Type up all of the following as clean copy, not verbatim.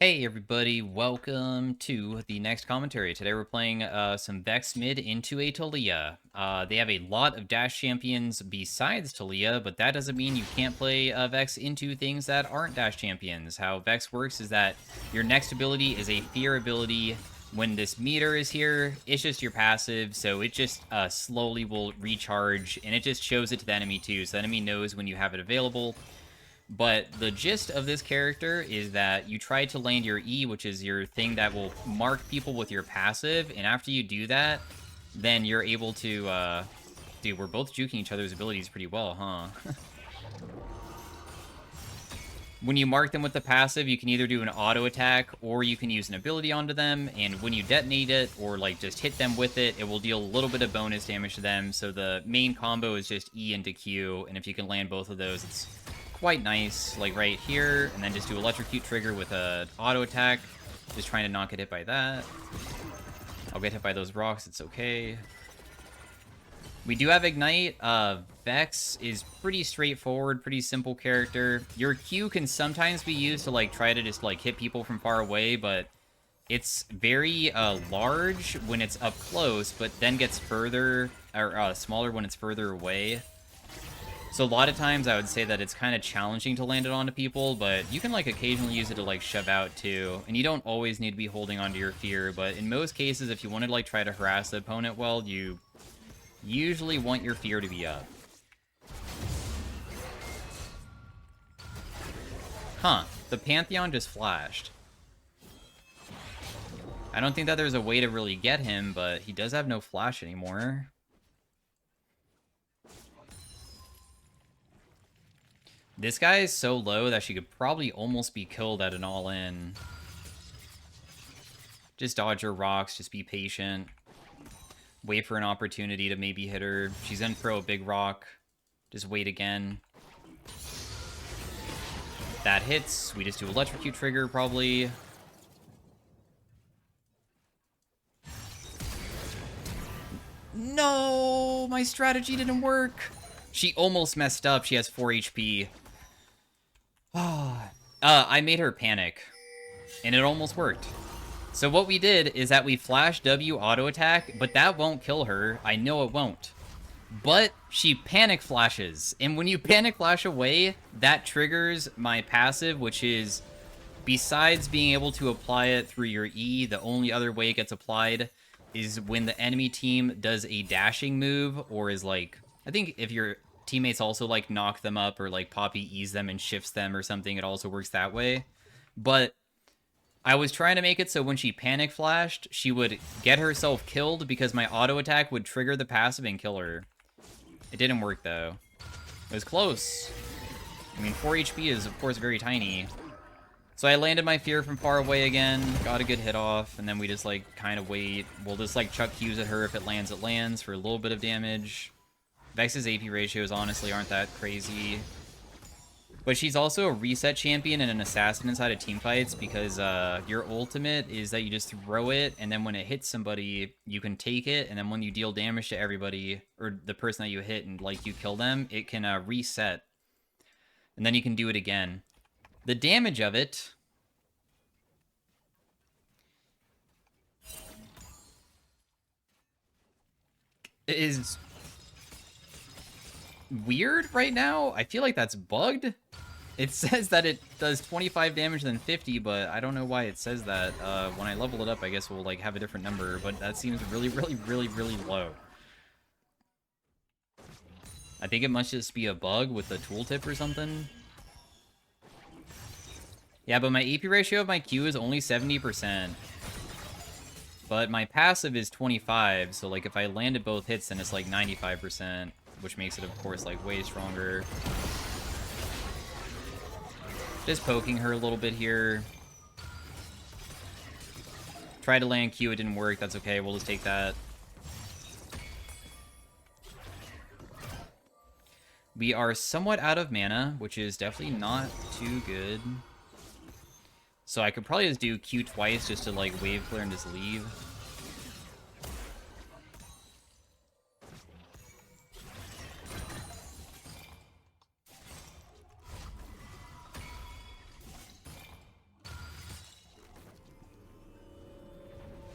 Hey everybody, welcome to the next commentary. Today we're playing some Vex mid into a Talia. They have a lot of dash champions besides Talia, but that doesn't mean you can't play Vex into things that aren't dash champions. How Vex works is that your next ability is a fear ability. When this meter is here, it's just your passive, so it just slowly will recharge, and it just shows it to the enemy too, so the enemy knows when you have it available. But the gist of this character is that you try to land your E, which is your thing that will mark people with your passive, and after you do that, then you're able to, Dude, we're both juking each other's abilities pretty well, huh? When you mark them with the passive, you can either do an auto attack, or you can use an ability onto them, and when you detonate it, or like just hit them with it, it will deal a little bit of bonus damage to them, so the main combo is just E into Q, and if you can land both of those, it's quite nice, like right here, and then just do electrocute trigger with a auto attack, just trying to not get hit by that. I'll get hit by those rocks, it's okay. We do have Ignite. Vex is pretty straightforward, pretty simple character. Your Q can sometimes be used to like try to just like hit people from far away, but it's very large when it's up close, but then gets further or smaller when it's further away. So a lot of times I would say that it's kind of challenging to land it onto people, but you can like occasionally use it to like shove out too. And you don't always need to be holding onto your fear, but in most cases, if you want to like try to harass the opponent well, you usually want your fear to be up. Huh, the Pantheon just flashed. I don't think that there's a way to really get him, but he does have no flash anymore. This guy is so low that she could probably almost be killed at an all-in. Just dodge her rocks, just be patient. Wait for an opportunity to maybe hit her. She's gonna throw a big rock. Just wait again. That hits. We just do electrocute trigger, probably. No! My strategy didn't work! She almost messed up. She has 4 HP. I made her panic. And it almost worked. So what we did is that we flash W auto attack, but that won't kill her. I know it won't. But she panic flashes. And when you panic flash away, that triggers my passive, which is, besides being able to apply it through your E, the only other way it gets applied is when the enemy team does a dashing move, or is like, I think if your teammates also like knock them up or like Poppy E's them and shifts them or something, it also works that way. But I was trying to make it so when she panic flashed, she would get herself killed because my auto attack would trigger the passive and kill her. It didn't work though. It was close. I mean, 4 HP is of course very tiny. So I landed my fear from far away again, got a good hit off, and then we just like kind of wait. We'll just like chuck Qs at her. If it lands for a little bit of damage. Vex's AP ratios honestly aren't that crazy. But she's also a reset champion and an assassin inside of teamfights because your ultimate is that you just throw it, and then when it hits somebody, you can take it, and then when you deal damage to everybody, or the person that you hit and like you kill them, it can reset. And then you can do it again. The damage of it is weird right now. I feel like that's bugged. It says that it does 25 damage than 50, but I don't know why it says that. When I level it up, I guess we'll like have a different number, but that seems really low. I think it must just be a bug with the tooltip or something. Yeah, but my AP ratio of my Q is only 70%. But my passive is 25, so like if I landed both hits, then it's like 95%, which makes it, of course, like way stronger. Just poking her a little bit here. Tried to land Q, it didn't work. That's okay, we'll just take that. We are somewhat out of mana, which is definitely not too good. So I could probably just do Q twice just to like wave clear and just leave.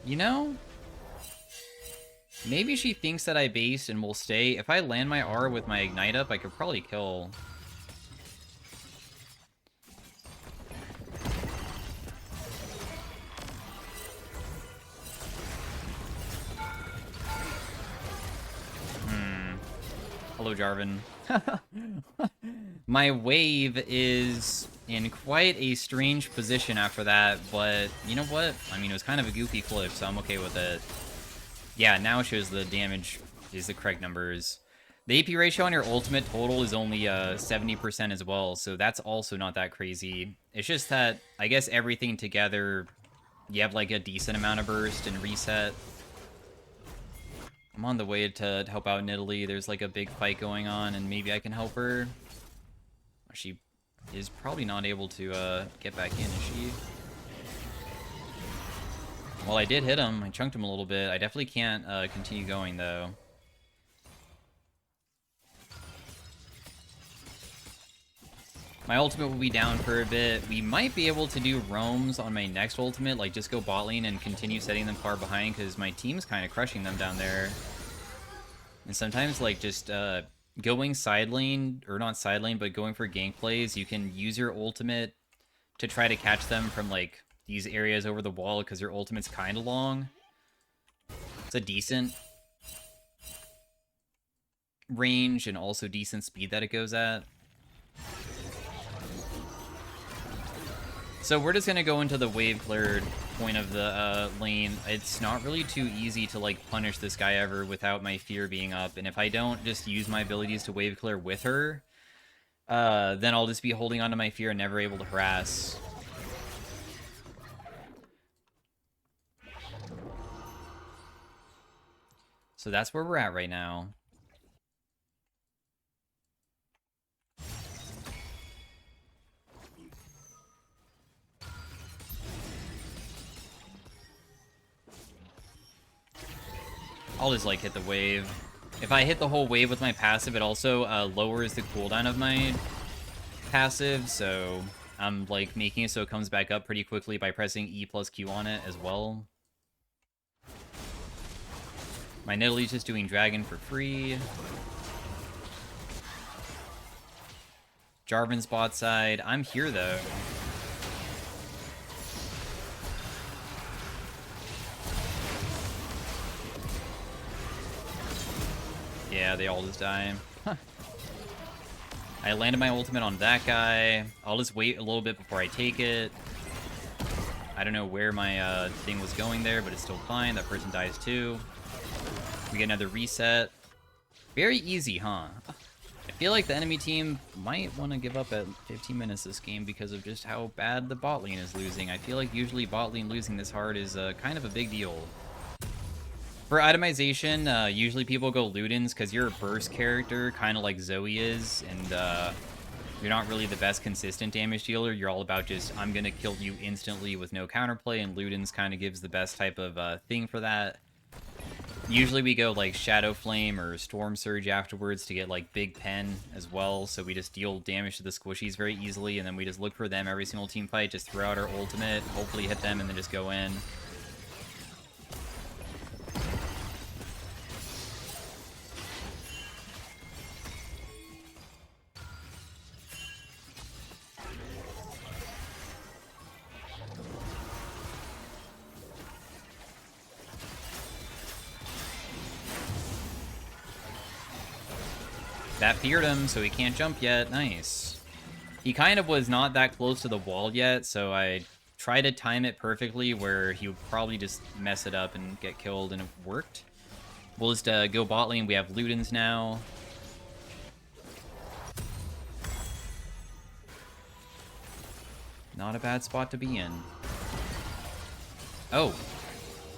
You know, maybe she thinks that I based and will stay. If I land my R with my Ignite up, I could probably kill. Hello, Jarvan. My wave is in quite a strange position after that, but you know what? I mean, it was kind of a goofy flip, so I'm okay with it. Yeah, now it shows the damage is the correct numbers. The AP ratio on your ultimate total is only 70% as well, so that's also not that crazy. It's just that, I guess everything together, you have like a decent amount of burst and reset. I'm on the way to help out Nidalee. There's like a big fight going on, and maybe I can help her. She is probably not able to get back in, is she? Well, I did hit him. I chunked him a little bit. I definitely can't continue going, though. My ultimate will be down for a bit. We might be able to do roams on my next ultimate, like just go bot lane and continue setting them far behind, because my team's kind of crushing them down there. And sometimes, like, just going side lane, or not side lane, but going for gank plays, you can use your ultimate to try to catch them from, like, these areas over the wall, because your ultimate's kind of long. It's a decent range and also decent speed that it goes at. So we're just going to go into the wave cleared point of the lane. It's not really too easy to like punish this guy ever without my fear being up. And if I don't just use my abilities to wave clear with her, then I'll just be holding onto my fear and never able to harass. So that's where we're at right now. I'll just, like, hit the wave. If I hit the whole wave with my passive, it also lowers the cooldown of my passive, so I'm, like, making it so it comes back up pretty quickly by pressing E plus Q on it as well. My Nidalee's just doing Dragon for free. Jarvan's bot side. I'm here, though. Yeah, they all just die. I landed my ultimate on that guy. I'll just wait a little bit before I take it. I don't know where my thing was going there, but it's still fine. That person dies too. We get another reset. Very easy, huh? I feel like the enemy team might want to give up at 15 minutes this game because of just how bad the bot lane is losing. I feel like usually bot lane losing this hard is kind of a big deal. For itemization, usually people go Ludens because you're a burst character, kind of like Zoe is, and you're not really the best consistent damage dealer. You're all about just, I'm going to kill you instantly with no counterplay, and Ludens kind of gives the best type of thing for that. Usually we go like Shadow Flame or Storm Surge afterwards to get like Big Pen as well, so we just deal damage to the squishies very easily, and then we just look for them every single team fight, just throw out our ultimate, hopefully hit them, and then just go in. That feared him, so he can't jump yet. Nice. He kind of was not that close to the wall yet, so I tried to time it perfectly where he would probably just mess it up and get killed, and it worked. We'll just go bot lane. We have Ludens now. Not a bad spot to be in. Oh.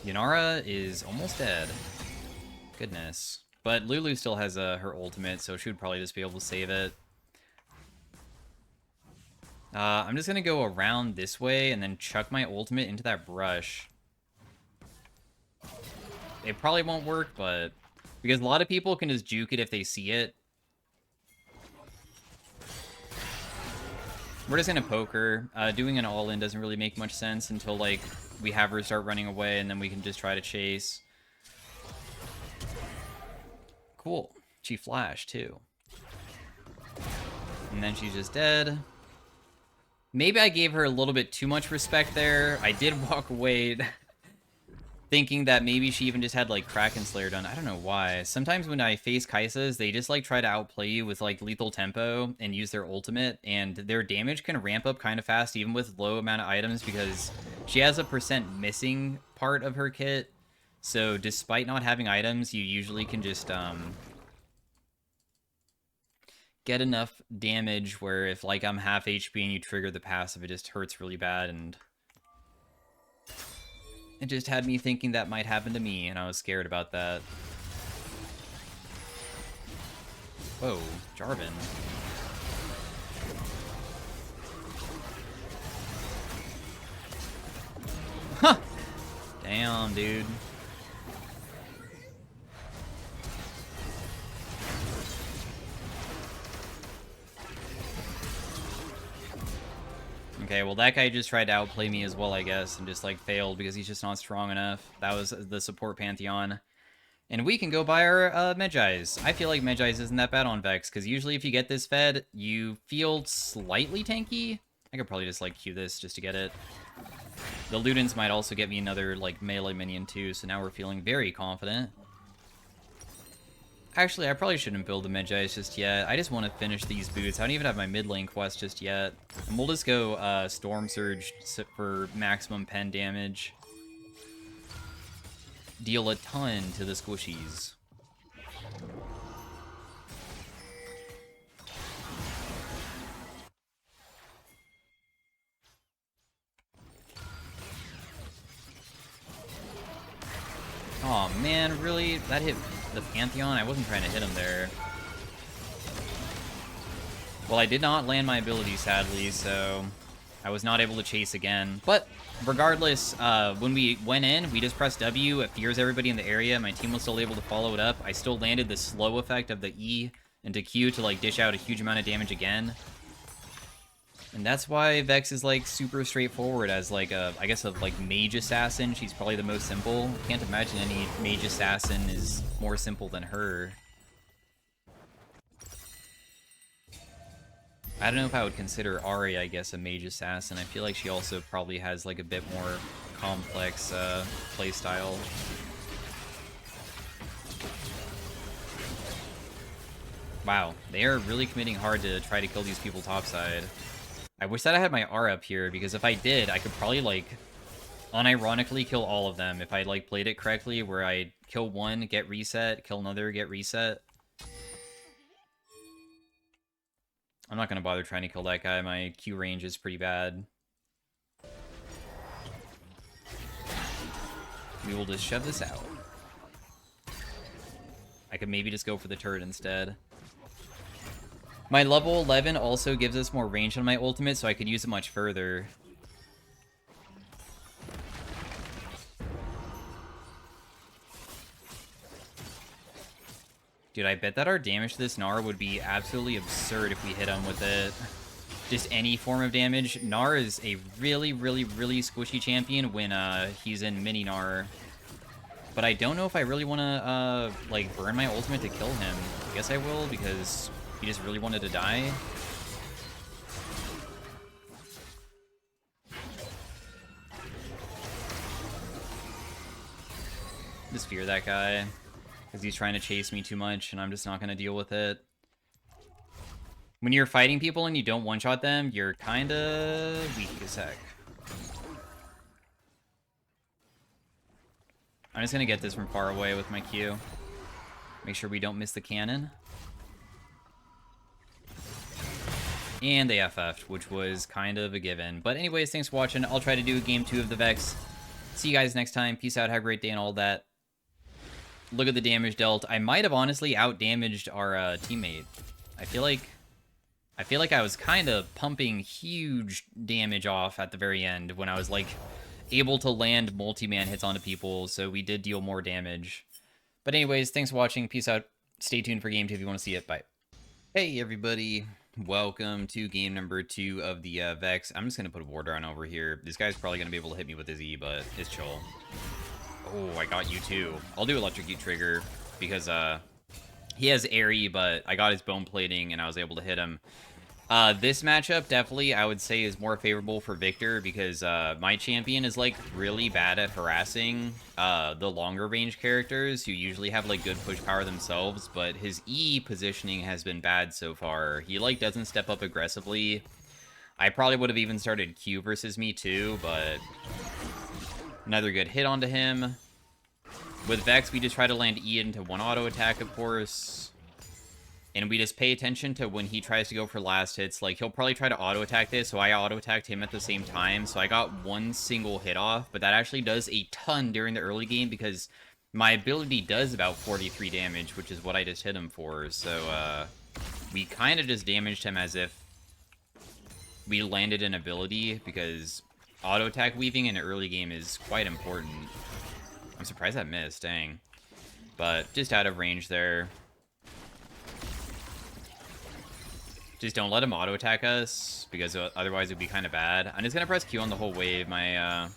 Yanara is almost dead. Goodness. But Lulu still has her ultimate, so she would probably just be able to save it. I'm just going to go around this way and then chuck my ultimate into that brush. It probably won't work, but... because a lot of people can just juke it if they see it. We're just gonna poke her. Doing an all-in doesn't really make much sense until, like, we have her start running away, and then we can just try to chase. Cool. She flashed, too. And then she's just dead. Maybe I gave her a little bit too much respect there. I did walk away thinking that maybe she even just had, like, Kraken Slayer done. I don't know why. Sometimes when I face Kaisas, they just, like, try to outplay you with, like, lethal tempo and use their ultimate, and their damage can ramp up kind of fast even with low amount of items because she has a % missing part of her kit. So despite not having items, you usually can just, get enough damage where if, like, I'm half HP and you trigger the passive, it just hurts really bad, and it just had me thinking that might happen to me, and I was scared about that. Whoa, Jarvan. Huh! Damn, dude. Okay, well, that guy just tried to outplay me as well, I guess, and just, like, failed because he's just not strong enough. That was the support Pantheon. And we can go buy our Medjais. I feel like Medjais isn't that bad on Vex, because usually if you get this fed, you feel slightly tanky. I could probably just, like, Q this just to get it. The Ludens might also get me another, like, melee minion, too, so now we're feeling very confident. Actually, I probably shouldn't build the Medjais just yet. I just want to finish these boots. I don't even have my mid lane quest just yet. And we'll just go Storm Surge for maximum pen damage. Deal a ton to the squishies. Aw, man, really? That hit the Pantheon? I wasn't trying to hit him there. Well, I did not land my ability, sadly, so I was not able to chase again. But regardless, when we went in, we just pressed W. It fears everybody in the area. My team was still able to follow it up. I still landed the slow effect of the E into Q to, like, dish out a huge amount of damage again. And that's why Vex is, like, super straightforward as, like, I guess, a, like, mage assassin. She's probably the most simple. Can't imagine any mage assassin is more simple than her. I don't know if I would consider Ahri, I guess, a mage assassin. I feel like she also probably has, like, a bit more complex playstyle. Wow, they are really committing hard to try to kill these people topside. I wish that I had my R up here, because if I did, I could probably, like, unironically kill all of them if I, like, played it correctly, where I kill one, get reset, kill another, get reset. I'm not gonna bother trying to kill that guy. My Q range is pretty bad. We will just shove this out. I could maybe just go for the turret instead. My level 11 also gives us more range on my ultimate, so I could use it much further. Dude, I bet that our damage to this Gnar would be absolutely absurd if we hit him with it. Just any form of damage. Gnar is a really, really, really squishy champion when he's in mini Gnar. But I don't know if I really want to, like, burn my ultimate to kill him. I guess I will, because he just really wanted to die. Just fear that guy, because he's trying to chase me too much, and I'm just not going to deal with it. When you're fighting people and you don't one-shot them, you're kind of weak as heck. I'm just going to get this from far away with my Q. Make sure we don't miss the cannon. And they FF'd, which was kind of a given. But anyways, thanks for watching. I'll try to do game 2 of the Vex. See you guys next time. Peace out. Have a great day and all that. Look at the damage dealt. I might have honestly out-damaged our teammate. I feel like I was kind of pumping huge damage off at the very end when I was, like, able to land multi-man hits onto people, so we did deal more damage. But anyways, thanks for watching. Peace out. Stay tuned for game 2 if you want to see it. Bye. Hey, everybody. Welcome to game number 2 of the Vex. I'm just going to put a ward on over here. This guy's probably going to be able to hit me with his E, but it's chill. Oh, I got you too. I'll do Electrocute Trigger because he has Airy, but I got his Bone Plating and I was able to hit him. This matchup definitely, I would say, is more favorable for Victor because my champion is, like, really bad at harassing the longer range characters who usually have, like, good push power themselves, but his E positioning has been bad so far. He, like, doesn't step up aggressively. I probably would have even started Q versus me too, but another good hit onto him. With Vex, we just try to land E into one auto attack, of course. And we just pay attention to when he tries to go for last hits. Like, he'll probably try to auto-attack this, so I auto-attacked him at the same time. So I got one single hit off, but that actually does a ton during the early game because my ability does about 43 damage, which is what I just hit him for. So, we kind of just damaged him as if we landed an ability because auto-attack weaving in an early game is quite important. I'm surprised that missed, dang. But just out of range there. Just don't let him auto-attack us, because otherwise it would be kind of bad. I'm just going to press Q on the whole wave. My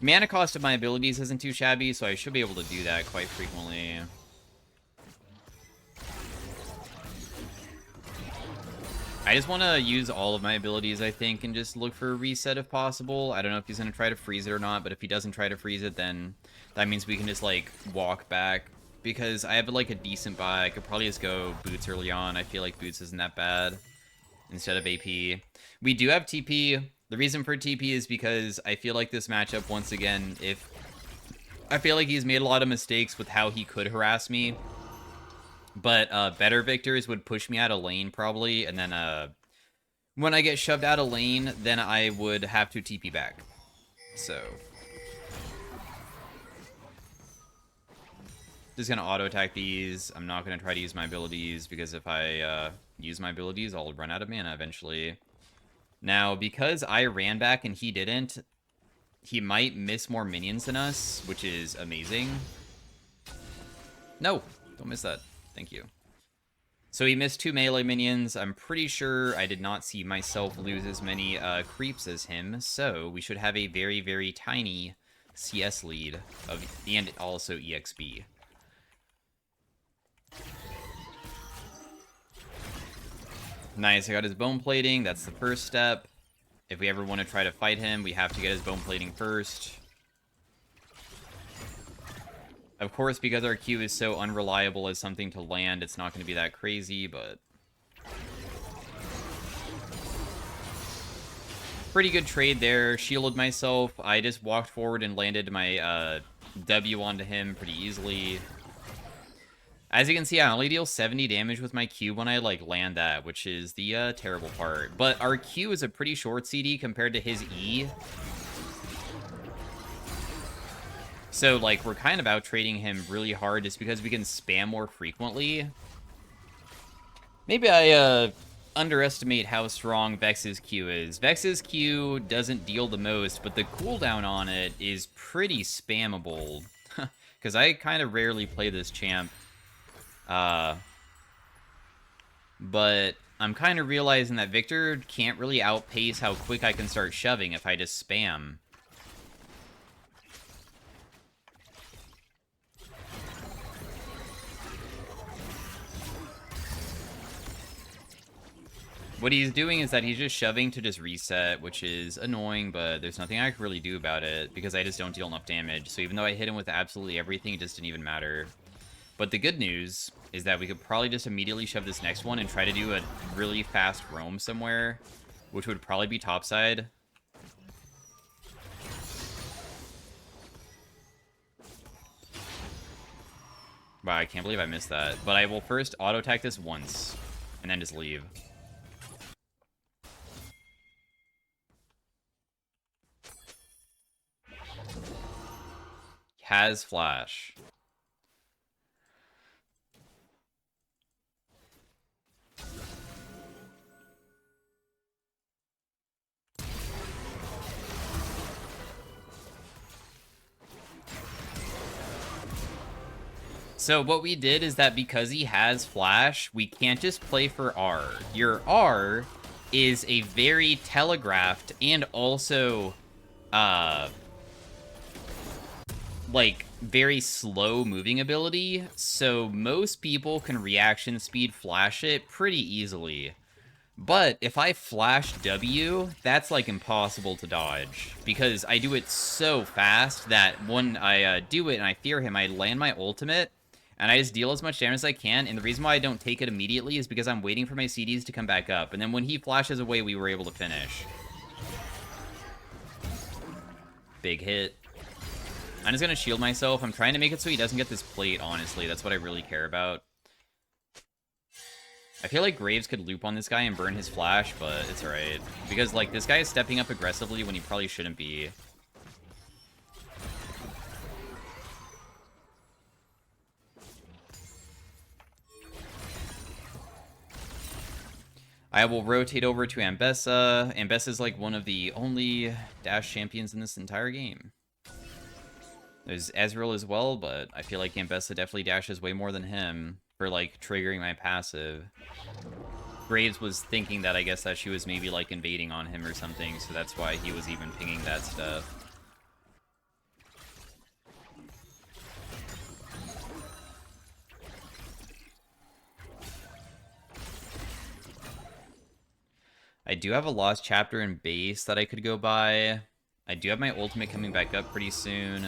mana cost of my abilities isn't too shabby, so I should be able to do that quite frequently. I just want to use all of my abilities, I think, and just look for a reset if possible. I don't know if he's going to try to freeze it or not, but if he doesn't try to freeze it, then that means we can just, like, walk back. Because I have, like, a decent buy. I could probably just go Boots early on. I feel like Boots isn't that bad instead of AP. We do have TP. The reason for TP is because I feel like this matchup, once again, I feel like he's made a lot of mistakes with how he could harass me. But better Victors would push me out of lane, probably. And then when I get shoved out of lane, then I would have to TP back. So just gonna auto-attack these. I'm not gonna try to use my abilities, because if I use my abilities, I'll run out of mana eventually. Now, because I ran back and he didn't, he might miss more minions than us, which is amazing. No, don't miss that. Thank you. So he missed 2 melee minions. I'm pretty sure I did not see myself lose as many creeps as him, so we should have a very, very tiny CS lead, and also EXP. Nice, I got his bone plating. That's the first step. If we ever want to try to fight him, we have to get his bone plating first. Of course, because our Q is so unreliable as something to land, it's not going to be that crazy, but pretty good trade there. Shielded myself. I just walked forward and landed my W onto him pretty easily. As you can see, I only deal 70 damage with my Q when I, like, land that, which is the terrible part. But our Q is a pretty short CD compared to his E. So, like, we're kind of out-trading him really hard just because we can spam more frequently. Maybe I underestimate how strong Vex's Q is. Vex's Q doesn't deal the most, but the cooldown on it is pretty spammable. Because I kind of rarely play this champ. But I'm kind of realizing that Victor can't really outpace how quick I can start shoving if I just spam. What he's doing is that he's just shoving to just reset, which is annoying, but there's nothing I can really do about it because I just don't deal enough damage. So even though I hit him with absolutely everything, it just didn't even matter. But the good news is that we could probably just immediately shove this next one and try to do a really fast roam somewhere, which would probably be topside. Wow, I can't believe I missed that. But I will first auto-attack this once, and then just leave. Has flash. So what we did is that because he has flash, we can't just play for R. Your R is a very telegraphed and also, like, very slow moving ability. So most people can reaction speed flash it pretty easily. But if I flash W, that's like impossible to dodge because I do it so fast that when I do it and I fear him, I land my ultimate and I just deal as much damage as I can. And the reason why I don't take it immediately is because I'm waiting for my CDs to come back up. And then when he flashes away, we were able to finish. Big hit. I'm just going to shield myself. I'm trying to make it so he doesn't get this plate, honestly. That's what I really care about. I feel like Graves could loop on this guy and burn his flash, but it's alright. Because, like, this guy is stepping up aggressively when he probably shouldn't be. I will rotate over to Ambessa. Ambessa is, like, one of the only dash champions in this entire game. There's Ezreal as well, but I feel like Ambessa definitely dashes way more than him for, like, triggering my passive. Graves was thinking that I guess that she was maybe, like, invading on him or something, so that's why he was even pinging that stuff. I do have a lost chapter in base that I could go by. I do have my ultimate coming back up pretty soon.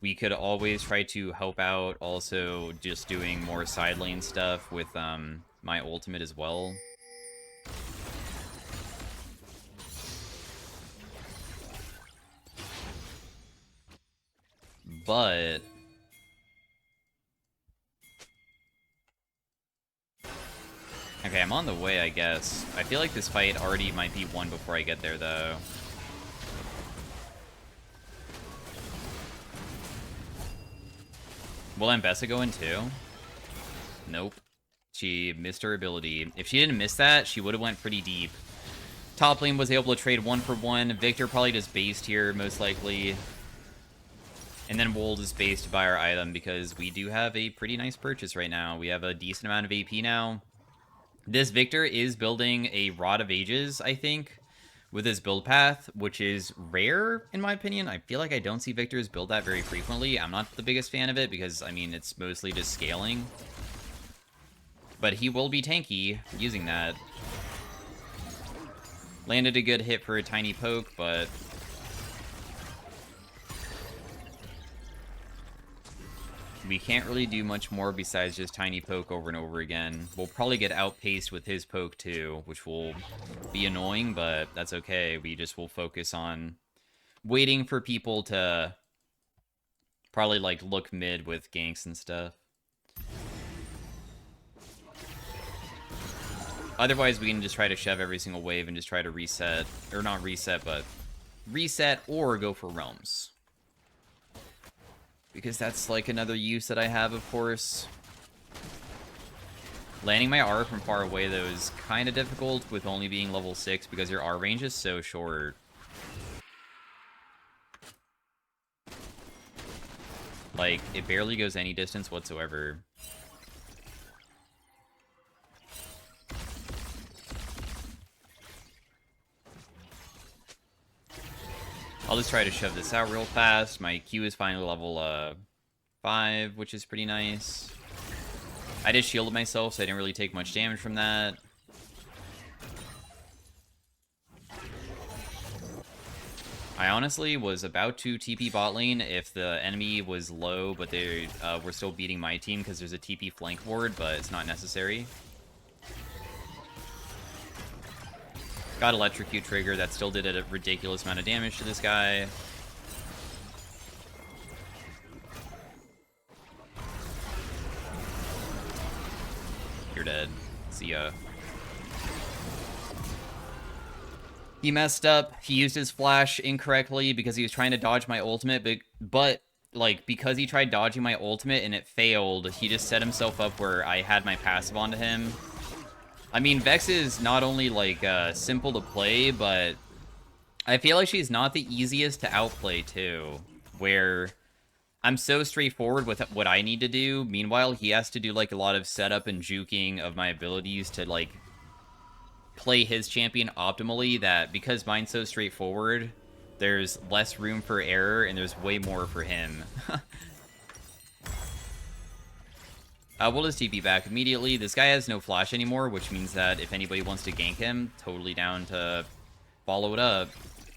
We could always try to help out, also just doing more side lane stuff with my ultimate as well. But okay, I'm on the way, I guess. I feel like this fight already might be won before I get there, though. Will Ambessa go in too? Nope. She missed her ability. If she didn't miss that, she would have went pretty deep. Top lane was able to trade 1-for-1. Victor probably just based here, most likely. And then we'll just base to buy our item because we do have a pretty nice purchase right now. We have a decent amount of AP now. This Victor is building a Rod of Ages, I think, with his build path, which is rare, in my opinion. I feel like I don't see Victors build that very frequently. I'm not the biggest fan of it because, I mean, it's mostly just scaling. But he will be tanky using that. Landed a good hit for a tiny poke, but we can't really do much more besides just tiny poke over and over again. We'll probably get outpaced with his poke too, which will be annoying, but that's okay. We just will focus on waiting for people to probably, like, look mid with ganks and stuff. Otherwise, we can just try to shove every single wave and just try to reset. Or not reset, but reset or go for realms. Because that's, like, another use that I have, of course. Landing my R from far away, though, is kind of difficult with only being level 6 because your R range is so short. Like, it barely goes any distance whatsoever. I'll just try to shove this out real fast. My Q is finally level 5, which is pretty nice. I just shielded myself, so I didn't really take much damage from that. I honestly was about to TP bot lane if the enemy was low, but they were still beating my team because there's a TP flank ward, but it's not necessary. Got Electrocute trigger, that still did a ridiculous amount of damage to this guy. You're dead. See ya. He messed up. He used his flash incorrectly because he was trying to dodge my ultimate, but like, because he tried dodging my ultimate and it failed, he just set himself up where I had my passive onto him. I mean, Vex is not only, like, simple to play, but I feel like she's not the easiest to outplay, too. Where I'm so straightforward with what I need to do. Meanwhile, he has to do, like, a lot of setup and juking of my abilities to, like, play his champion optimally, that because mine's so straightforward, there's less room for error, and there's way more for him. We'll just TP back immediately. This guy has no flash anymore, which means that if anybody wants to gank him, totally down to follow it up.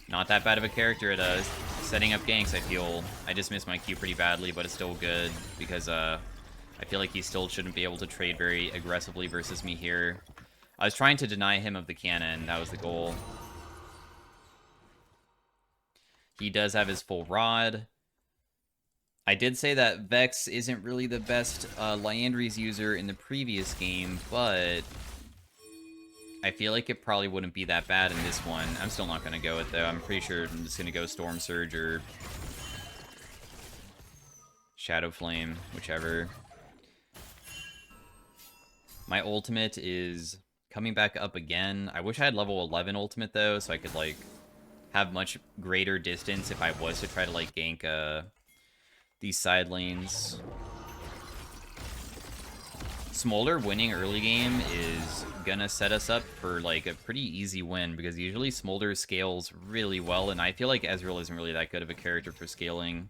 Not that bad of a character at setting up ganks, I feel. I just missed my Q pretty badly, but it's still good, because I feel like he still shouldn't be able to trade very aggressively versus me here. I was trying to deny him of the cannon. That was the goal. He does have his full rod. I did say that Vex isn't really the best Liandry's user in the previous game, but I feel like it probably wouldn't be that bad in this one. I'm still not going to go it, though. I'm pretty sure I'm just going to go Storm Surge or Shadow Flame, whichever. My ultimate is coming back up again. I wish I had level 11 ultimate, though, so I could, like, have much greater distance if I was to try to, like, gank these side lanes. Smolder winning early game is gonna set us up for, like, a pretty easy win, because usually Smolder scales really well, and I feel like Ezreal isn't really that good of a character for scaling.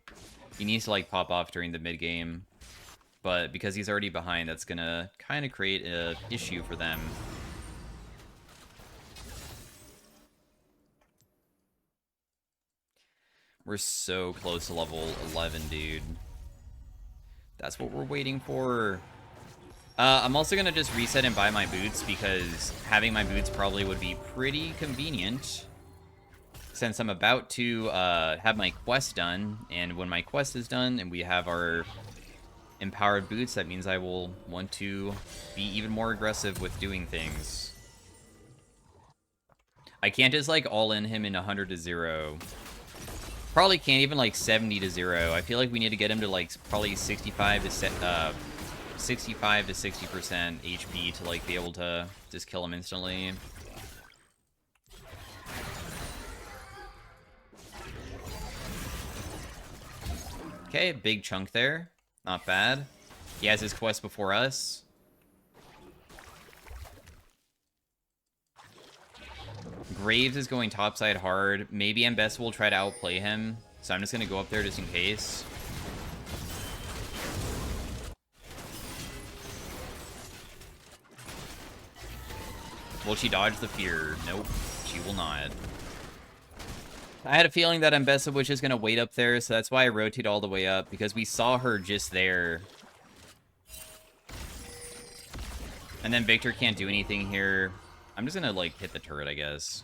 He needs to, like, pop off during the mid-game, but because he's already behind, that's gonna kind of create an issue for them. We're so close to level 11, dude. That's what we're waiting for. I'm also going to just reset and buy my boots, because having my boots probably would be pretty convenient, since I'm about to have my quest done. And when my quest is done and we have our empowered boots, that means I will want to be even more aggressive with doing things. I can't just, like, all in him in 100 to 0. Probably can't even, like, 70 to 0. I feel like we need to get him to, like, probably 65 to 60% HP to, like, be able to just kill him instantly. Okay, big chunk there. Not bad. He has his quest before us. Graves is going topside hard. Maybe Mbessa will try to outplay him, so I'm just going to go up there just in case. Will she dodge the fear? Nope, she will not. I had a feeling that Mbessa was just going to wait up there, so that's why I rotate all the way up, because we saw her just there. And then Victor can't do anything here. I'm just going to, like, hit the turret, I guess.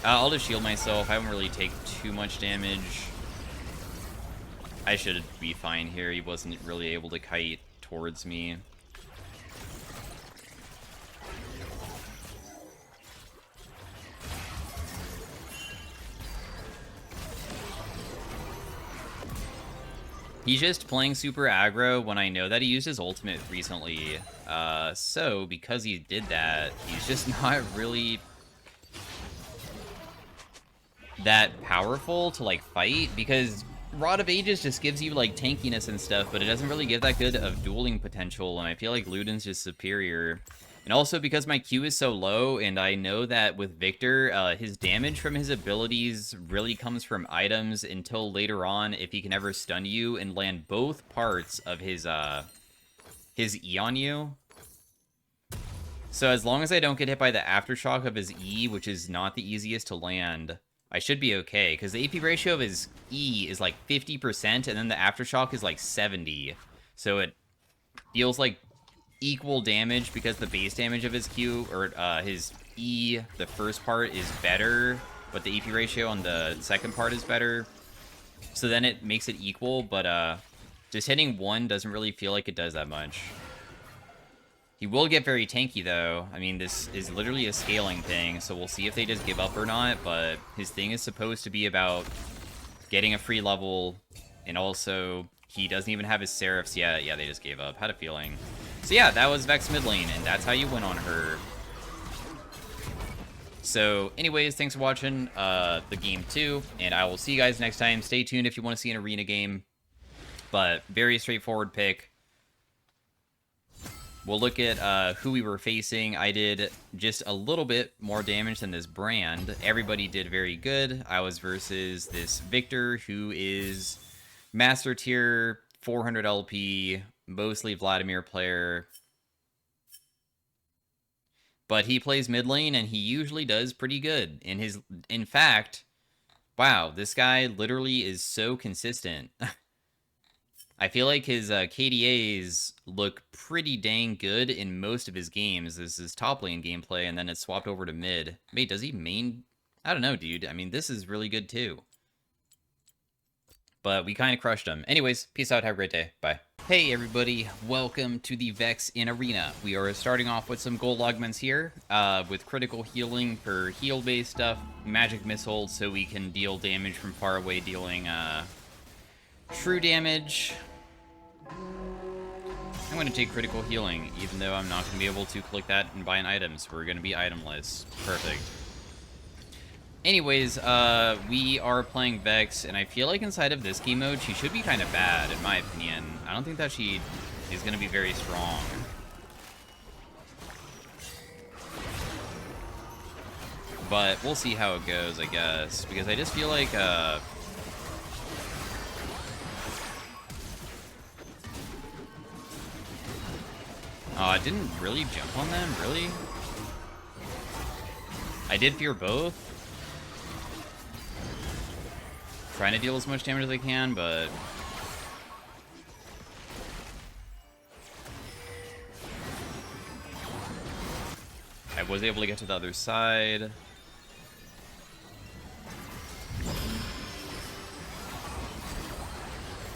I'll just shield myself. I won't really take too much damage. I should be fine here. He wasn't really able to kite towards me. He's just playing super aggro when I know that he used his ultimate recently. So, because he did that, he's just not really that powerful to, like, fight, because Rod of Ages just gives you, like, tankiness and stuff, but it doesn't really give that good of dueling potential, and I feel like Luden's just superior. And also because my Q is so low, and I know that with Victor, his damage from his abilities really comes from items until later on, if he can ever stun you and land both parts of his E on you. So as long as I don't get hit by the aftershock of his E, which is not the easiest to land, I should be okay, because the AP ratio of his E is like 50%, and then the aftershock is like 70. So it feels like equal damage, because the base damage of his Q, or his E, the first part is better, but the AP ratio on the second part is better. So then it makes it equal, but just hitting one doesn't really feel like it does that much. He will get very tanky, though. I mean, this is literally a scaling thing, so we'll see if they just give up or not, but his thing is supposed to be about getting a free level, and also he doesn't even have his Seraphs yet. Yeah, they just gave up. Had a feeling. So yeah, that was Vex mid lane, and that's how you win on her. So anyways, thanks for watching the game 2, and I will see you guys next time. Stay tuned if you want to see an arena game, but very straightforward pick. We'll look at who we were facing. I did just a little bit more damage than this brand. Everybody did very good. I was versus this Victor, who is Master Tier, 400 LP, mostly Vladimir player. But he plays mid lane, and he usually does pretty good. In fact, wow, this guy literally is so consistent. I feel like his KDAs look pretty dang good in most of his games. This is top lane gameplay, and then it's swapped over to mid. Wait, does he main? I don't know, dude. I mean, this is really good too. But we kind of crushed him. Anyways, peace out. Have a great day. Bye. Hey, everybody. Welcome to the Vex in Arena. We are starting off with some gold augments here, with critical healing for heal-based stuff, magic missile, so we can deal damage from far away, dealing true damage. I'm going to take critical healing, even though I'm not going to be able to click that and buy an item, so we're going to be itemless. Perfect. Anyways, we are playing Vex, and I feel like inside of this game mode, she should be kind of bad, in my opinion. I don't think that she is going to be very strong. But we'll see how it goes, I guess, because I just feel like, oh, I didn't really jump on them, really? I did fear both. Trying to deal as much damage as I can, but... I was able to get to the other side.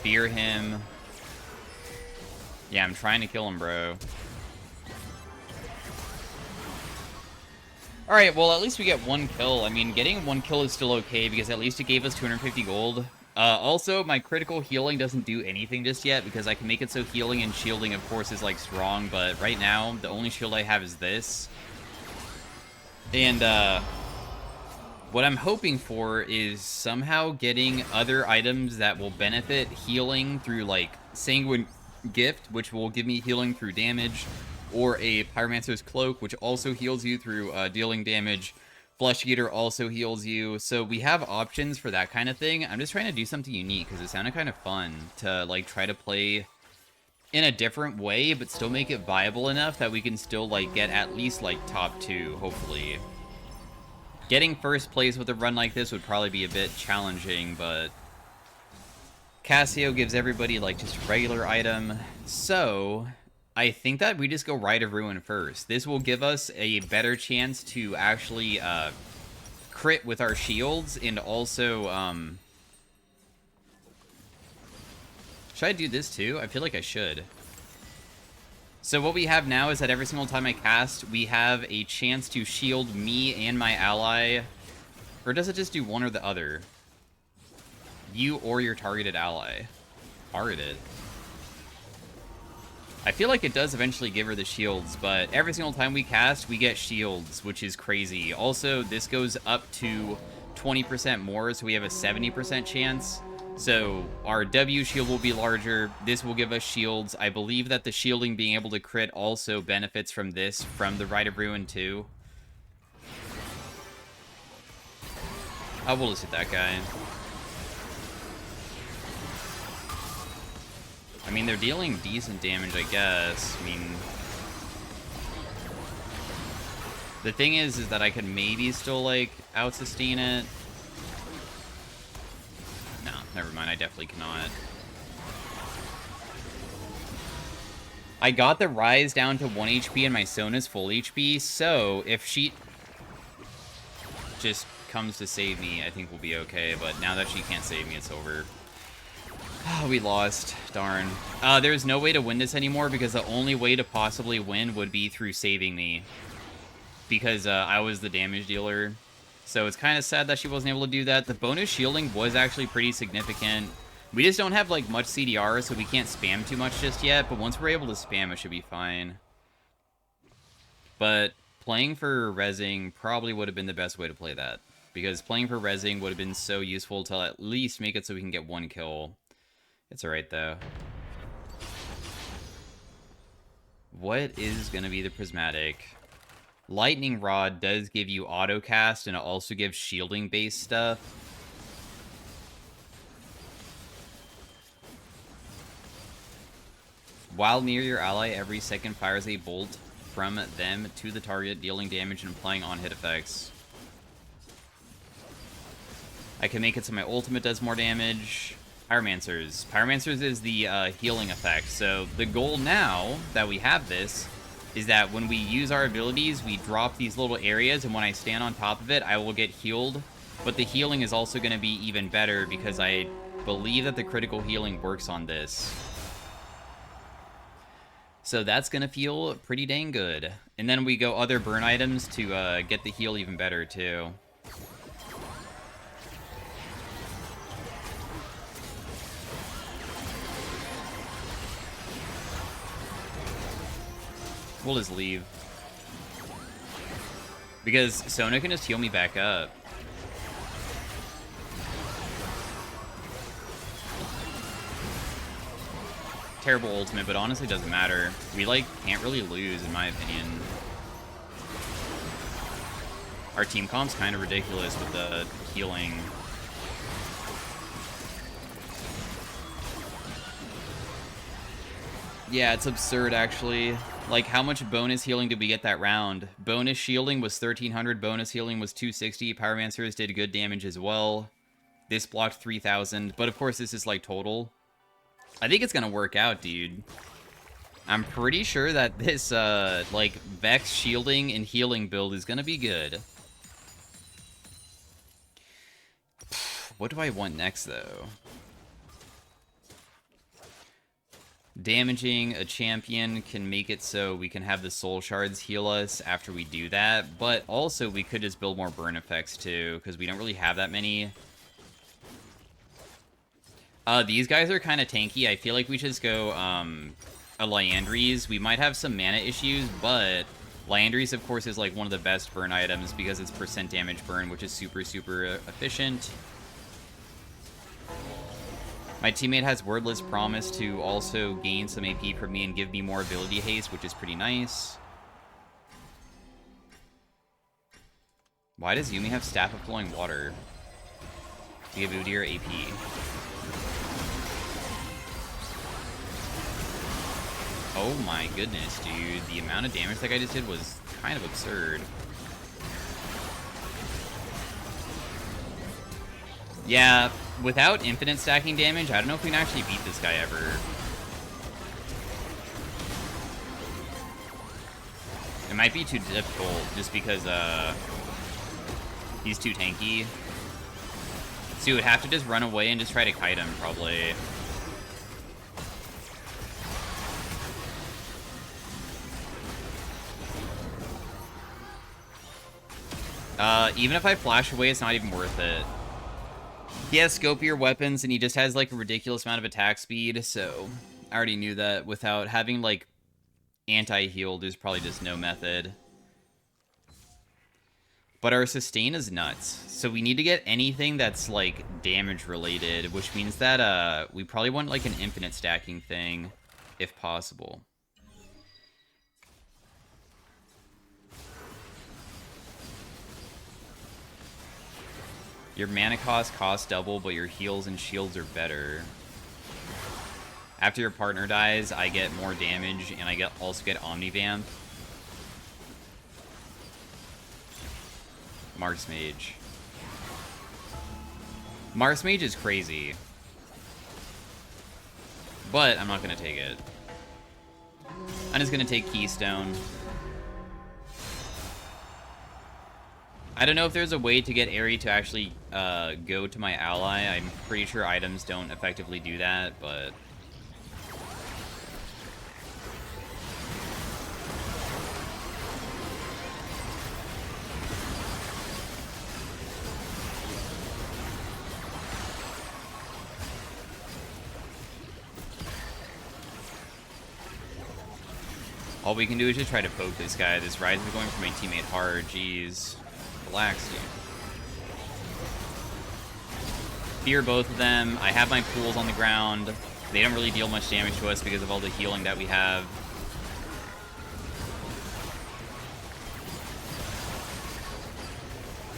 Fear him. Yeah, I'm trying to kill him, bro. Alright, well, at least we get one kill. I mean, getting one kill is still okay, because at least it gave us 250 gold. Also, my critical healing doesn't do anything just yet, because I can make it so healing and shielding, of course, is, like, strong, but right now, the only shield I have is this. And, what I'm hoping for is somehow getting other items that will benefit healing through, like, Sanguine Gift, which will give me healing through damage, or a Pyromancer's Cloak, which also heals you through dealing damage. Flesh Eater also heals you. So we have options for that kind of thing. I'm just trying to do something unique, because it sounded kind of fun to, like, try to play in a different way, but still make it viable enough that we can still, like, get at least, like, top 2, hopefully. Getting first place with a run like this would probably be a bit challenging, but... Cassio gives everybody, like, just a regular item. So... I think that we just go Rite of Ruin first. This will give us a better chance to actually crit with our shields, and also, should I do this too? I feel like I should. So what we have now is that every single time I cast, we have a chance to shield me and my ally. Or does it just do one or the other? You or your targeted ally. Targeted. I feel like it does eventually give her the shields, but every single time we cast, we get shields, which is crazy. Also, this goes up to 20% more, so we have a 70% chance. So our W shield will be larger. This will give us shields. I believe that the shielding being able to crit also benefits from this, from the Rite of Ruin too. I will just hit that guy. I mean, they're dealing decent damage, I guess. I mean... The thing is that I could maybe still, like, out-sustain it. No, never mind. I definitely cannot. I got the Rise down to 1 HP and my Sona's full HP, so if she just comes to save me, I think we'll be okay. But now that she can't save me, it's over. Oh, we lost. Darn. There's no way to win this anymore, because the only way to possibly win would be through saving me. Because I was the damage dealer. So it's kind of sad that she wasn't able to do that. The bonus shielding was actually pretty significant. We just don't have, like, much CDR, so we can't spam too much just yet. But once we're able to spam, it should be fine. But playing for rezzing probably would have been the best way to play that. Because playing for rezzing would have been so useful to at least make it so we can get 1 kill. It's alright, though. What is going to be the prismatic? Lightning Rod does give you auto-cast, and it also gives shielding-based stuff. While near your ally, every second fires a bolt from them to the target, dealing damage and applying on-hit effects. I can make it so my ultimate does more damage. Pyromancers. Pyromancers is the healing effect. So the goal now that we have this is that when we use our abilities, we drop these little areas, and when I stand on top of it, I will get healed. But the healing is also going to be even better because I believe that the critical healing works on this. So that's going to feel pretty dang good. And then we go other burn items to get the heal even better, too. We'll just leave. Because Sona can just heal me back up. Terrible ultimate, but honestly doesn't matter. We, like, can't really lose, in my opinion. Our team comp's kind of ridiculous with the healing. Yeah, it's absurd, actually. Like, how much bonus healing did we get that round? Bonus shielding was 1,300, bonus healing was 260. Pyromancers did good damage as well. This blocked 3,000, but of course this is, like, total. I think it's gonna work out, dude. I'm pretty sure that this, like, Vex shielding and healing build is gonna be good. What do I want next, though? Damaging a champion can make it so we can have the soul shards heal us after we do that, but also we could just build more burn effects too, because we don't really have that many. These guys are kind of tanky. I feel like we should just go a Liandry's. We might have some mana issues, but Liandry's, of course, is like one of the best burn items because it's percent damage burn, which is super, super efficient. My teammate has Wordless Promise to also gain some AP from me and give me more ability haste, which is pretty nice. Why does Yumi have Staff of Flowing Water? To give Udyr AP. Oh my goodness, dude. The amount of damage that guy just did was kind of absurd. Yeah, without infinite stacking damage, I don't know if we can actually beat this guy ever. It might be too difficult just because he's too tanky. So you would have to just run away and just try to kite him, probably. Even if I flash away, it's not even worth it. He has scopier weapons, and he just has, like, a ridiculous amount of attack speed, so I already knew that. Without having, like, anti-heal, there's probably just no method. But our sustain is nuts, so we need to get anything that's, like, damage-related, which means that, we probably want, like, an infinite stacking thing, if possible. Your mana costs double, but your heals and shields are better. After your partner dies, I get more damage, and I also get Omnivamp. Mars Mage. Mars Mage is crazy. But I'm not going to take it. I'm just going to take Keystone. I don't know if there's a way to get Aerie to actually go to my ally. I'm pretty sure items don't effectively do that, but... All we can do is just try to poke this guy. This Rise is going for my teammate hard. Jeez. Relax, dude. Fear both of them. I have my pools on the ground. They don't really deal much damage to us because of all the healing that we have.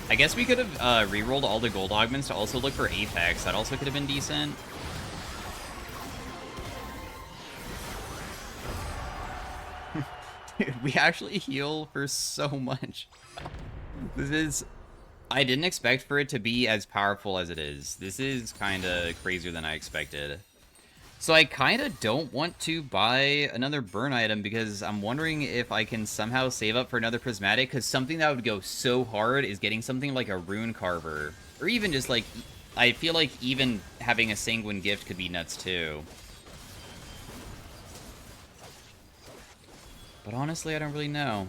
I guess we could have re-rolled all the gold augments to also look for Apex. That also could have been decent. Dude, we actually heal for so much. This is... I didn't expect for it to be as powerful as it is. This is kind of crazier than I expected. So I kind of don't want to buy another burn item because I'm wondering if I can somehow save up for another prismatic, because something that would go so hard is getting something like a rune carver. Or even just like... I feel like even having a sanguine gift could be nuts too. But honestly, I don't really know.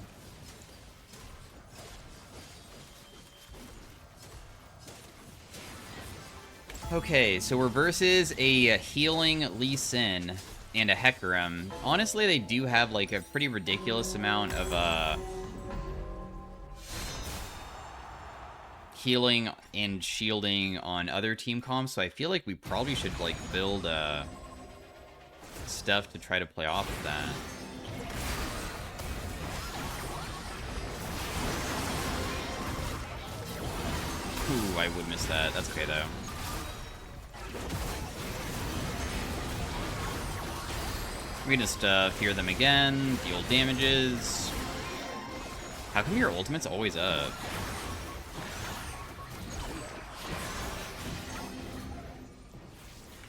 Okay, so we're versus a healing Lee Sin and a Hecarim. Honestly, they do have like a pretty ridiculous amount of healing and shielding on other team comps, so I feel like we probably should like build stuff to try to play off of that. Ooh, I would miss that. That's okay, though. We can just fear them again, deal damages. How come your ultimate's always up?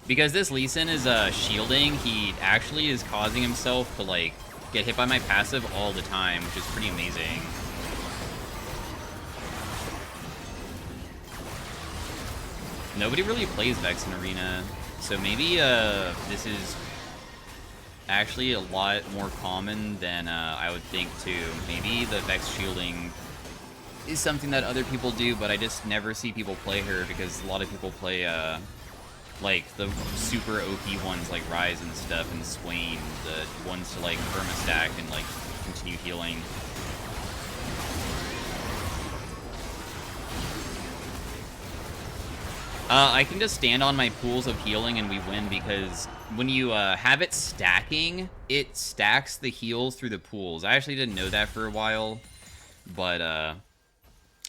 Because this Lee Sin is shielding, he actually is causing himself to, like, get hit by my passive all the time, which is pretty amazing. Nobody really plays Vex in Arena, so maybe this is actually a lot more common than I would think too. Maybe the Vex shielding is something that other people do, but I just never see people play her because a lot of people play like the super OP ones like Rise and stuff and Swain, the ones to like perma-stack and like continue healing. I can just stand on my pools of healing and we win because when you have it stacking, it stacks the heals through the pools. I actually didn't know that for a while, but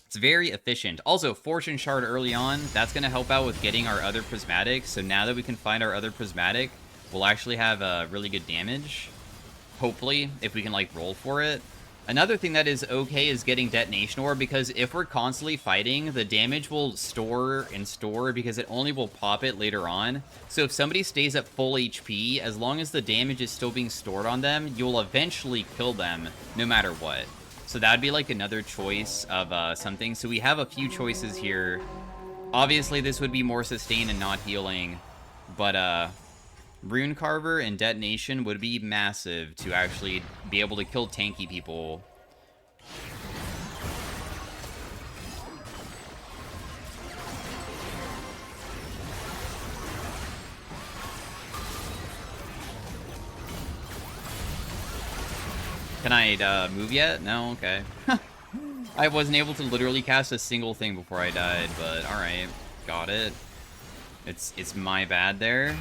it's very efficient. Also, Fortune Shard early on, that's going to help out with getting our other prismatic. So now that we can find our other prismatic, we'll actually have really good damage. Hopefully, if we can like roll for it. Another thing that is okay is getting Detonation Ore, because if we're constantly fighting, the damage will store and store because it only will pop it later on. So if somebody stays at full HP, as long as the damage is still being stored on them, you'll eventually kill them no matter what. So that would be like another choice of something. So we have a few choices here. Obviously, this would be more sustain and not healing, but Rune Carver and Detonation would be massive to actually be able to kill tanky people. Can I move yet? No? Okay. I wasn't able to literally cast a single thing before I died, but alright. Got it. It's my bad there.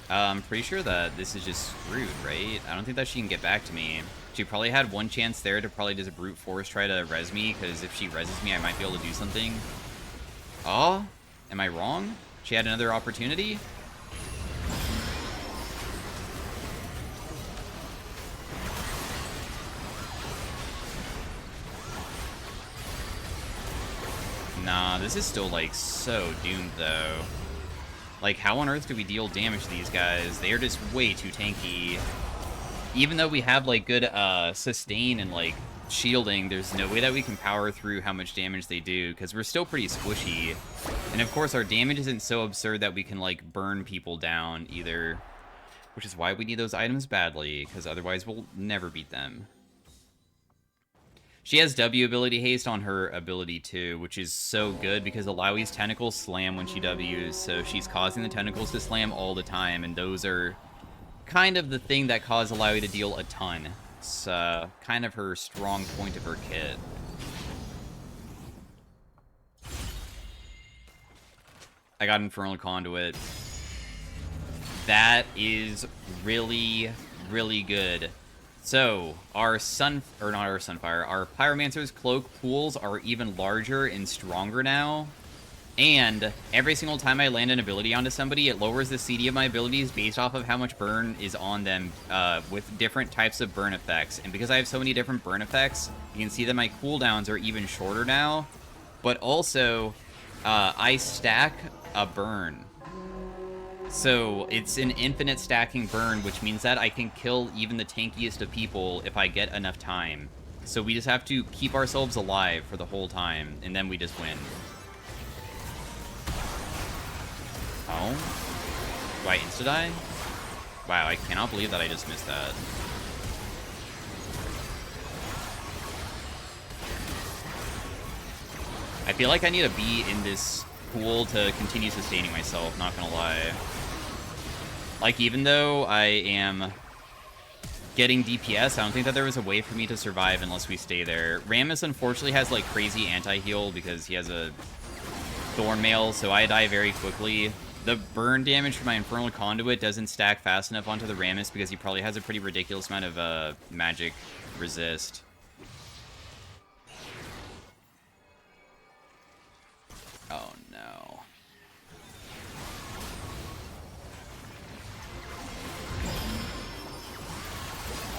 I'm pretty sure that this is just screwed, right? I don't think that she can get back to me. She probably had one chance there to probably just brute force try to res me, because if she reses me, I might be able to do something. Oh? Am I wrong? She had another opportunity? Nah, this is still, like, so doomed, though. Like, how on earth do we deal damage to these guys? They are just way too tanky. Even though we have, like, good sustain and, like, shielding, there's no way that we can power through how much damage they do, because we're still pretty squishy. And, of course, our damage isn't so absurd that we can, like, burn people down, either. Which is why we need those items badly, because otherwise we'll never beat them. She has W ability haste on her ability too, which is so good because Alawi's tentacles slam when she Ws, so she's causing the tentacles to slam all the time, and those are kind of the thing that caused Alawi to deal a ton. It's kind of her strong point of her kit. I got Infernal Conduit. That is really, really good. So, our Sunfire, our Pyromancer's Cloak pools are even larger and stronger now. And every single time I land an ability onto somebody, it lowers the CD of my abilities based off of how much burn is on them with different types of burn effects. And because I have so many different burn effects, you can see that my cooldowns are even shorter now. But also, I stack a burn. So it's an infinite stacking burn, which means that I can kill even the tankiest of people if I get enough time. So we just have to keep ourselves alive for the whole time, and then we just win. Oh? Do I insta-die? Wow, I cannot believe that I just missed that. I feel like I need to be in this pool to continue sustaining myself, not gonna lie. Like, even though I am getting DPS, I don't think that there was a way for me to survive unless we stay there. Rammus, unfortunately, has, like, crazy anti-heal because he has a Thorn Mail, so I die very quickly. The burn damage from my Infernal Conduit doesn't stack fast enough onto the Rammus because he probably has a pretty ridiculous amount of magic resist. Oh, no.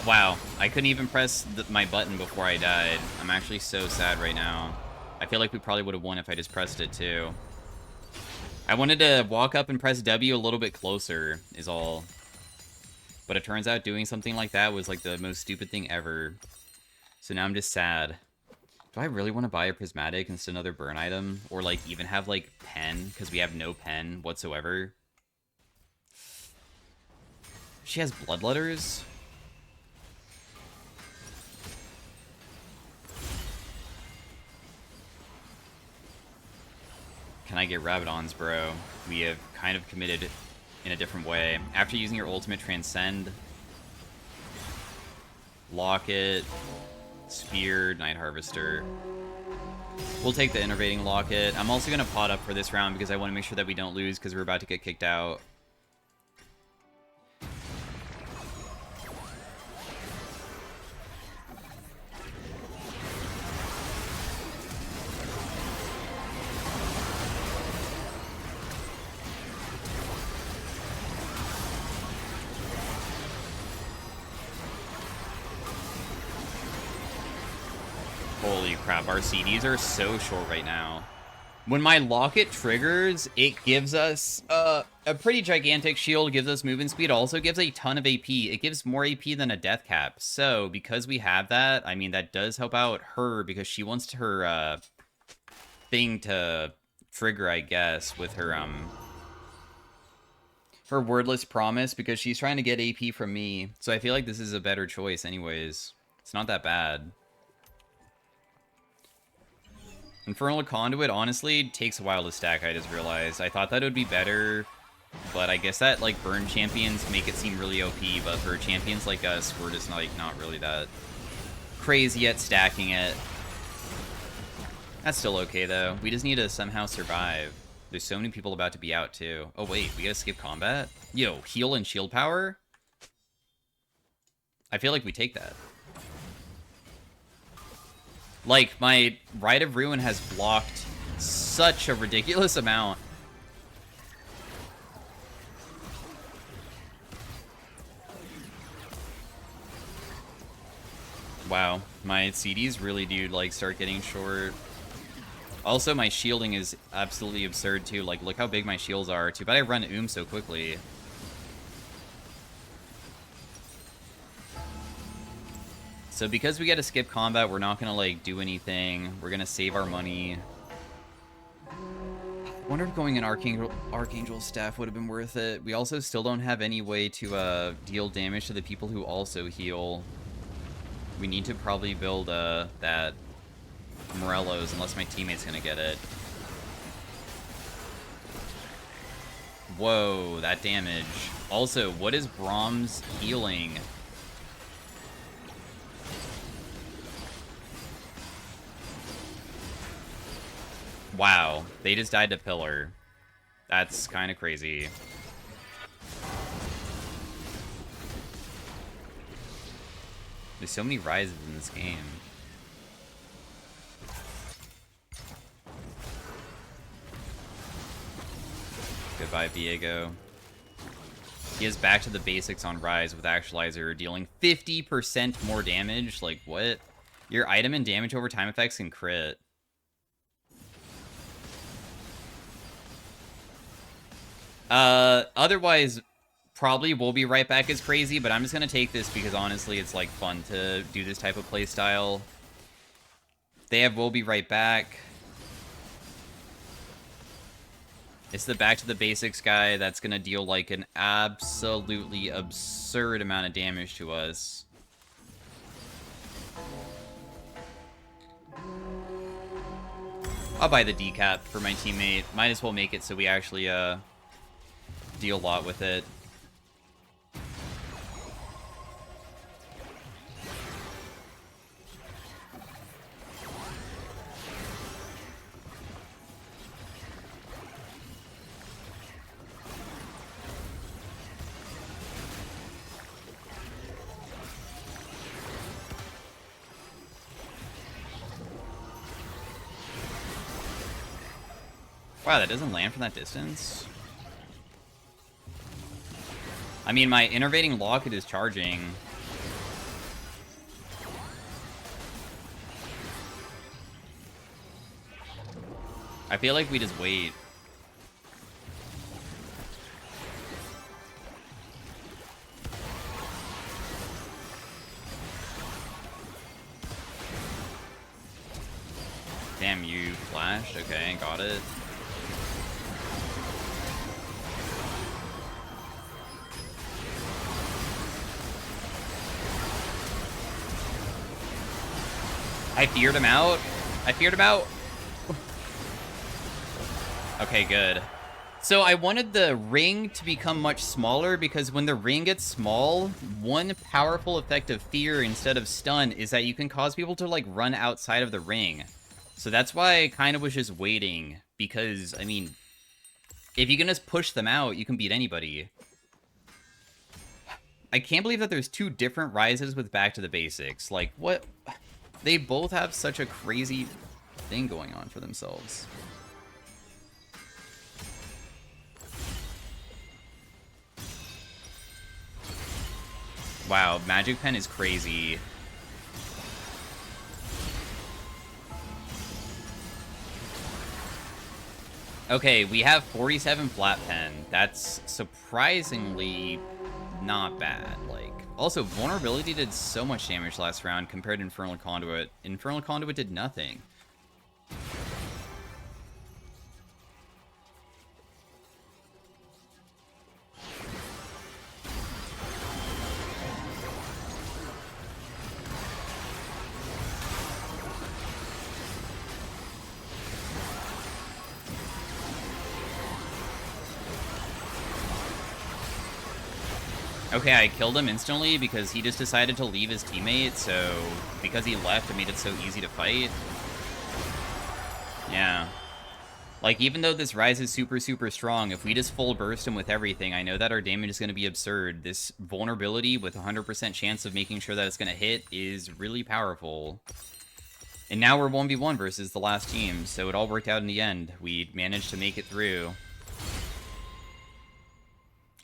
Wow, I couldn't even press my button before I died. I'm actually so sad right now. I feel like we probably would have won if I just pressed it, too. I wanted to walk up and press W a little bit closer, is all. But it turns out doing something like that was, like, the most stupid thing ever. So now I'm just sad. Do I really want to buy a Prismatic instead of another burn item? Or, like, even have, like, pen? Because we have no pen whatsoever. She has Bloodletters? Can I get Rabadons, bro? We have kind of committed in a different way. After using your ultimate Transcend, Locket, Spear, Night Harvester. We'll take the Innervating Locket. I'm also going to pot up for this round because I want to make sure that we don't lose because we're about to get kicked out. Holy crap, our CDs are so short right now. When my Locket triggers, it gives us a pretty gigantic shield, gives us movement speed, also gives a ton of AP. It gives more AP than a death cap. So, because we have that, I mean, that does help out her because she wants her thing to trigger, I guess, with her wordless promise because she's trying to get AP from me. So I feel like this is a better choice anyways. It's not that bad. Infernal Conduit, honestly, takes a while to stack, I just realized. I thought that it would be better, but I guess that, like, burn champions make it seem really OP, but for champions like us, we're just, like, not really that crazy at stacking it. That's still okay, though. We just need to somehow survive. There's so many people about to be out, too. Oh, wait, we gotta skip combat? Yo, heal and shield power? I feel like we take that. Like, my Rite of Ruin has blocked such a ridiculous amount. Wow, my CDs really do, like, start getting short. Also, my shielding is absolutely absurd, too. Like, look how big my shields are. Too bad I run so quickly. So because we get to skip combat, we're not going to, like, do anything. We're going to save our money. I wonder if going in Archangel Staff would have been worth it. We also still don't have any way to deal damage to the people who also heal. We need to probably build that Morello's unless my teammate's going to get it. Whoa, that damage. Also, what is Braum's healing? Wow, they just died to Pillar. That's kind of crazy. There's so many rises in this game. Goodbye, Viego. He is back to the basics on Rise with Actualizer, dealing 50% more damage. Like, what? Your item and damage over time effects can crit. Otherwise, probably We'll Be Right Back is crazy, but I'm just gonna take this because honestly, it's like fun to do this type of playstyle. They have We'll Be Right Back. It's the back to the basics guy that's gonna deal like an absolutely absurd amount of damage to us. I'll buy the decap for my teammate. Might as well make it so we actually deal a lot with it. Wow, that doesn't land from that distance? I mean, my Innervating Locket is charging. I feel like we just wait. Damn, you flashed? Okay, got it. I feared him out. I feared him out. Okay, good. So I wanted the ring to become much smaller because when the ring gets small, one powerful effect of fear instead of stun is that you can cause people to like run outside of the ring. So that's why I kind of was just waiting because, I mean, if you can just push them out, you can beat anybody. I can't believe that there's two different rises with Back to the Basics. Like, what? They both have such a crazy thing going on for themselves. Wow, Magic Pen is crazy. Okay, we have 47 Flat Pen. That's surprisingly not bad. Like, also, Vulnerability did so much damage last round compared to Infernal Conduit. Infernal Conduit did nothing. Okay, I killed him instantly because he just decided to leave his teammate, so because he left, it made it so easy to fight. Yeah. Like, even though this Rise is super, super strong, if we just full burst him with everything, I know that our damage is going to be absurd. This vulnerability with 100% chance of making sure that it's going to hit is really powerful. And now we're 1v1 versus the last team, so it all worked out in the end. We managed to make it through.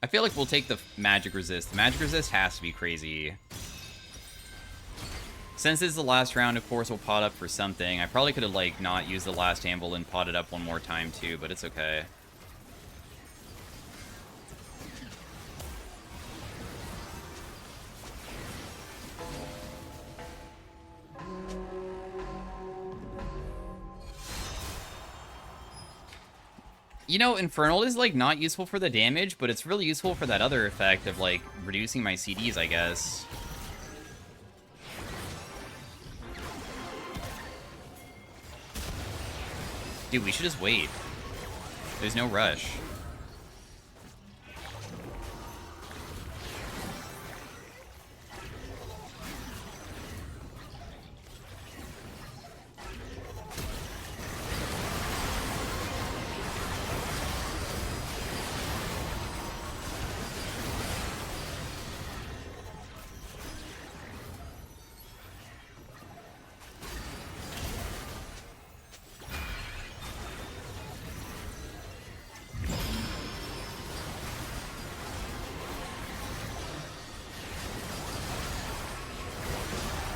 I feel like we'll take the Magic Resist. The Magic Resist has to be crazy. Since it's the last round, of course, we'll pot up for something. I probably could have, like, not used the last Anvil and potted up one more time, too, but it's okay. You know, Infernal is, like, not useful for the damage, but it's really useful for that other effect of, like, reducing my CDs, I guess. Dude, we should just wait. There's no rush.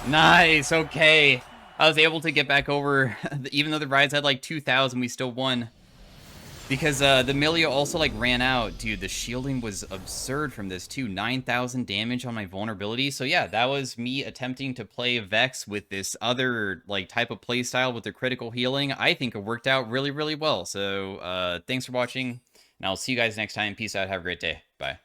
Nice, okay. I was able to get back over, even though the rides had like 2,000, we still won. Because the Millia also like ran out. Dude, the shielding was absurd from this too. 9,000 damage on my vulnerability. So yeah, that was me attempting to play Vex with this other like type of playstyle with the critical healing. I think it worked out really, really well. So thanks for watching, and I'll see you guys next time. Peace out. Have a great day. Bye.